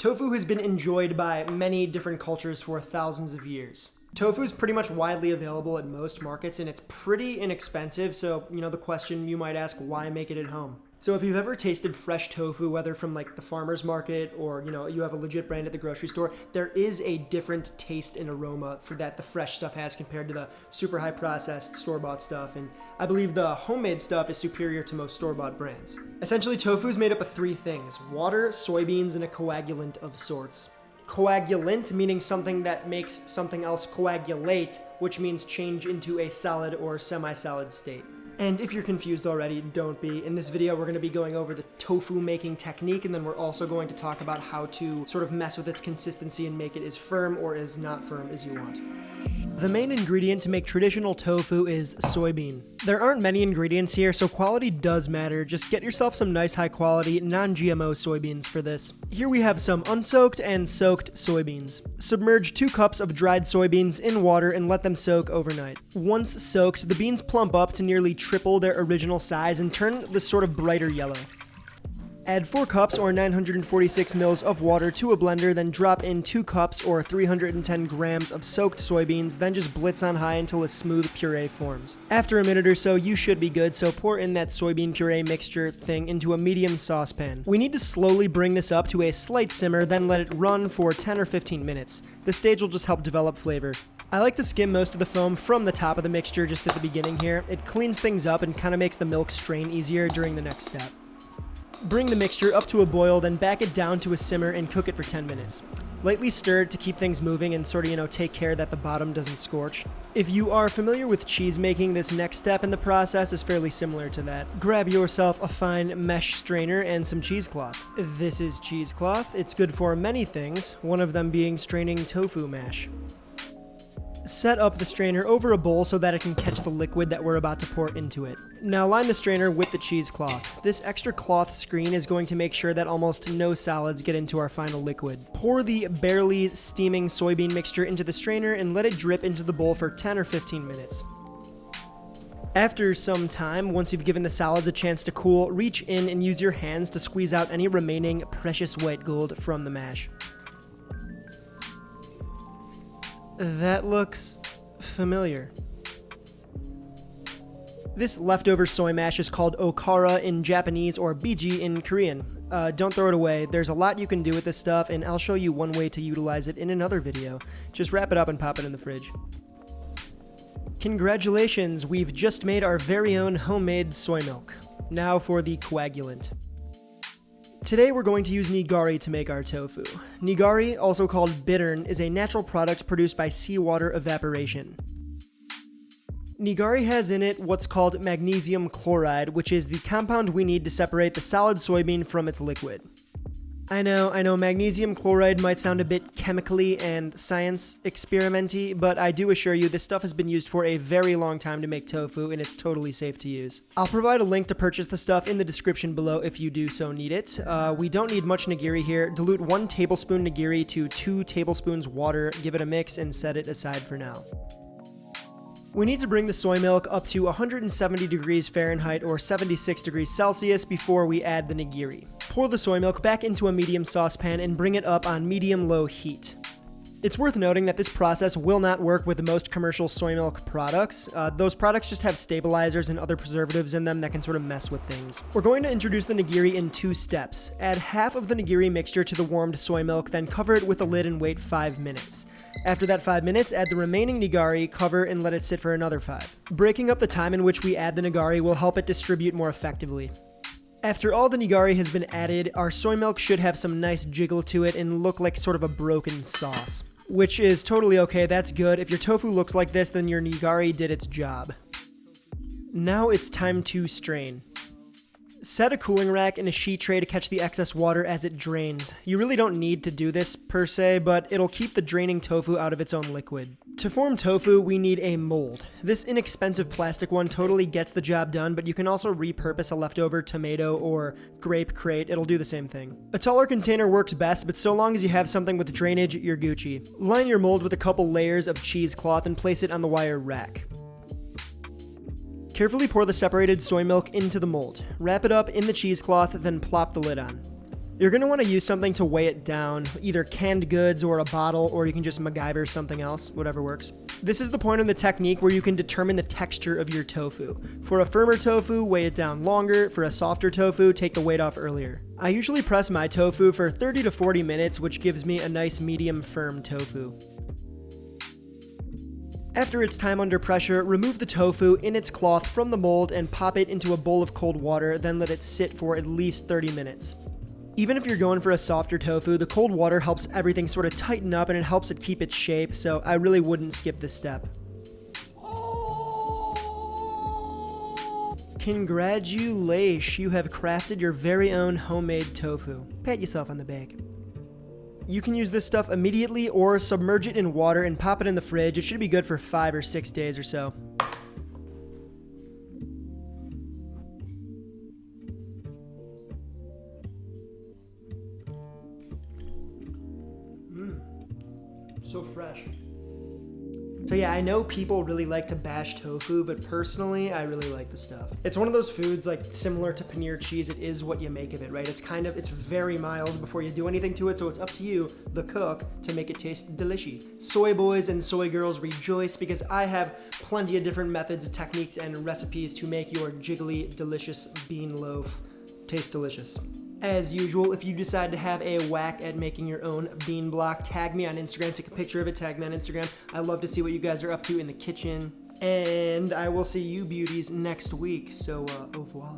Tofu has been enjoyed by many different cultures for thousands of years. Tofu is pretty much widely available at most markets and it's pretty inexpensive, so the question you might ask, why make it at home? So if you've ever tasted fresh tofu, whether from like the farmer's market or you have a legit brand at the grocery store, there is a different taste and aroma for that the fresh stuff has compared to the super high processed store-bought stuff, and I believe the homemade stuff is superior to most store-bought brands. Essentially, tofu is made up of three things: water, soybeans, and a coagulant of sorts. Coagulant meaning something that makes something else coagulate, which means change into a solid or semi-solid state. And if you're confused already, don't be. In this video, we're going to be going over the tofu making technique, and then we're also going to talk about how to sort of mess with its consistency and make it as firm or as not firm as you want. The main ingredient to make traditional tofu is soybean. There aren't many ingredients here, so quality does matter. Just get yourself some nice high quality, non-GMO soybeans for this. Here we have some unsoaked and soaked soybeans. Submerge 2 cups of dried soybeans in water and let them soak overnight. Once soaked, the beans plump up to nearly triple their original size and turn this sort of brighter yellow. Add 4 cups or 946 mils of water to a blender, then drop in 2 cups or 310 grams of soaked soybeans, then just blitz on high until a smooth puree forms. After a minute or so, you should be good, so pour in that soybean puree mixture thing into a medium saucepan. We need to slowly bring this up to a slight simmer, then let it run for 10 or 15 minutes. This stage will just help develop flavor. I like to skim most of the foam from the top of the mixture just at the beginning here. It cleans things up and kind of makes the milk strain easier during the next step. Bring the mixture up to a boil, then back it down to a simmer and cook it for 10 minutes. Lightly stir it to keep things moving and sort of, take care that the bottom doesn't scorch. If you are familiar with cheese making, this next step in the process is fairly similar to that. Grab yourself a fine mesh strainer and some cheesecloth. This is cheesecloth. It's good for many things, one of them being straining tofu mash. Set up the strainer over a bowl so that it can catch the liquid that we're about to pour into it. Now line the strainer with the cheesecloth. This extra cloth screen is going to make sure that almost no solids get into our final liquid. Pour the barely steaming soybean mixture into the strainer and let it drip into the bowl for 10 or 15 minutes. After some time, once you've given the solids a chance to cool, reach in and use your hands to squeeze out any remaining precious white gold from the mash. That looks familiar. This leftover soy mash is called okara in Japanese or biji in Korean. Don't throw it away. There's a lot you can do with this stuff, and I'll show you one way to utilize it in another video. Just wrap it up and pop it in the fridge. Congratulations, we've just made our very own homemade soy milk. Now for the coagulant. Today we're going to use Nigari to make our tofu. Nigari, also called bittern, is a natural product produced by seawater evaporation. Nigari has in it what's called magnesium chloride, which is the compound we need to separate the solid soybean from its liquid. I know, magnesium chloride might sound a bit chemically and science experimenty, but I do assure you this stuff has been used for a very long time to make tofu, and it's totally safe to use. I'll provide a link to purchase the stuff in the description below if you do so need it. We don't need much nigiri here. Dilute 1 tablespoon nigiri to 2 tablespoons water, give it a mix, and set it aside for now. We need to bring the soy milk up to 170 degrees Fahrenheit or 76 degrees Celsius before we add the nigiri. Pour the soy milk back into a medium saucepan and bring it up on medium-low heat. It's worth noting that this process will not work with most commercial soy milk products. Those products just have stabilizers and other preservatives in them that can sort of mess with things. We're going to introduce the nigiri in 2 steps. Add half of the nigiri mixture to the warmed soy milk, then cover it with a lid and wait 5 minutes. After that 5 minutes, add the remaining nigari, cover, and let it sit for another 5. Breaking up the time in which we add the nigari will help it distribute more effectively. After all the nigari has been added, our soy milk should have some nice jiggle to it and look like sort of a broken sauce. Which is totally okay, that's good. If your tofu looks like this, then your nigari did its job. Now it's time to strain. Set a cooling rack in a sheet tray to catch the excess water as it drains. You really don't need to do this per se, but it'll keep the draining tofu out of its own liquid. To form tofu, we need a mold. This inexpensive plastic one totally gets the job done, but you can also repurpose a leftover tomato or grape crate. It'll do the same thing. A taller container works best, but so long as you have something with drainage, you're Gucci. Line your mold with a couple layers of cheesecloth and place it on the wire rack. Carefully pour the separated soy milk into the mold. Wrap it up in the cheesecloth, then plop the lid on. You're going to want to use something to weigh it down, either canned goods or a bottle, or you can just MacGyver something else, whatever works. This is the point in the technique where you can determine the texture of your tofu. For a firmer tofu, weigh it down longer. For a softer tofu, take the weight off earlier. I usually press my tofu for 30 to 40 minutes, which gives me a nice medium firm tofu. After it's time under pressure, remove the tofu in its cloth from the mold and pop it into a bowl of cold water, then let it sit for at least 30 minutes. Even if you're going for a softer tofu, the cold water helps everything sort of tighten up and it helps it keep its shape, so I really wouldn't skip this step. Congratulations, you have crafted your very own homemade tofu. Pat yourself on the back. You can use this stuff immediately or submerge it in water and pop it in the fridge. It should be good for 5 or 6 days or so. So fresh. So yeah, I know people really like to bash tofu, but personally, I really like the stuff. It's one of those foods like similar to paneer cheese. It is what you make of it, right? It's very mild before you do anything to it, so it's up to you, the cook, to make it taste delicious. Soy boys and soy girls rejoice because I have plenty of different methods, techniques, and recipes to make your jiggly, delicious bean loaf taste delicious. As usual, if you decide to have a whack at making your own bean block, tag me on Instagram, take a picture of it, tag me on Instagram. I love to see what you guys are up to in the kitchen. And I will see you beauties next week, so au revoir.